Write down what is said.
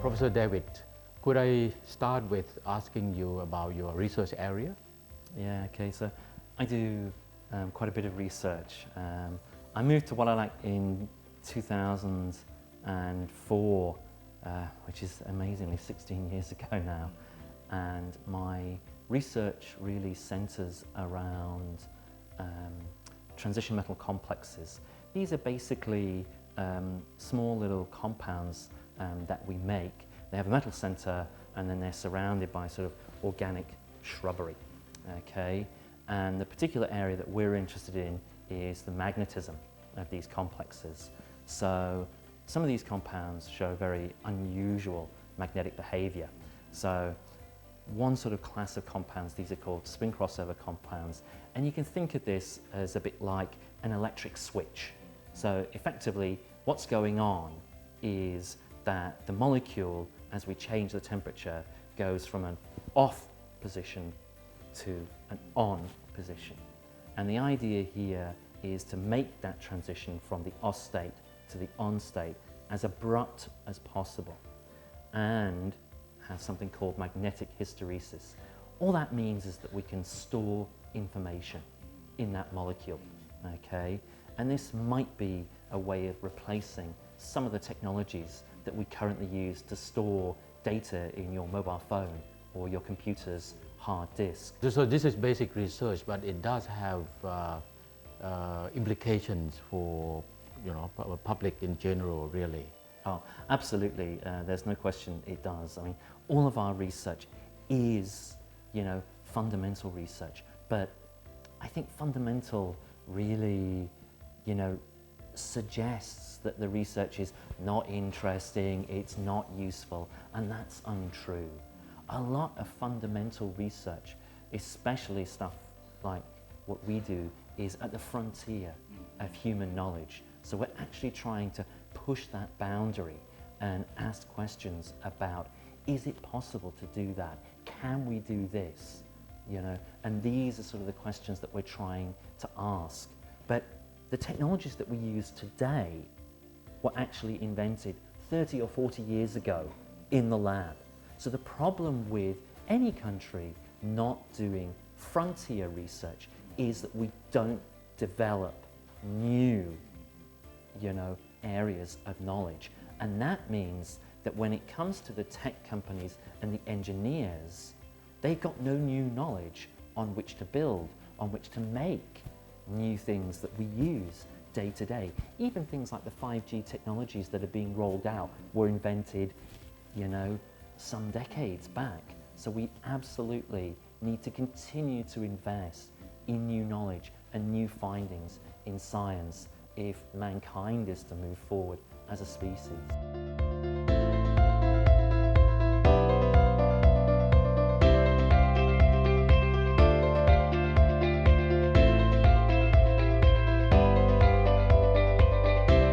Professor David, could I start with asking you about your research area? Yeah, okay, so I do quite a bit of research. I moved to Walailak in 2004, which is amazingly 16 years ago now, and my research really centres around transition metal complexes. These are basically small little compounds that we make. They have a metal centre and then they're surrounded by sort of organic shrubbery, okay? And the particular area that we're interested in is the magnetism of these complexes. So some of these compounds show very unusual magnetic behaviour. So one sort of class of compounds, these are called spin crossover compounds, and you can think of this as a bit like an electric switch. So effectively what's going on is that the molecule, as we change the temperature, goes from an off position to an on position. And the idea here is to make that transition from the off state to the on state as abrupt as possible and have something called magnetic hysteresis. All that means is that we can store information in that molecule, okay? And this might be a way of replacing some of the technologies that we currently use to store data in your mobile phone or your computer's hard disk. So this is basic research, but it does have implications for public in general, really. Oh, absolutely. There's no question it does. I mean, all of our research is, fundamental research, but I think fundamental really, suggests that the research is not interesting, it's not useful, and that's untrue. A lot of fundamental research, especially stuff like what we do, is at the frontier of human knowledge. So we're actually trying to push that boundary and ask questions about, is it possible to do that? Can we do this? And these are sort of the questions that we're trying to ask. But the technologies that we use today were actually invented 30 or 40 years ago in the lab. So the problem with any country not doing frontier research is that we don't develop new, areas of knowledge. And that means that when it comes to the tech companies and the engineers, they've got no new knowledge on which to build, on which to make new things that we use day to day. Even things like the 5G technologies that are being rolled out were invented, some decades back. So we absolutely need to continue to invest in new knowledge and new findings in science if mankind is to move forward as a species.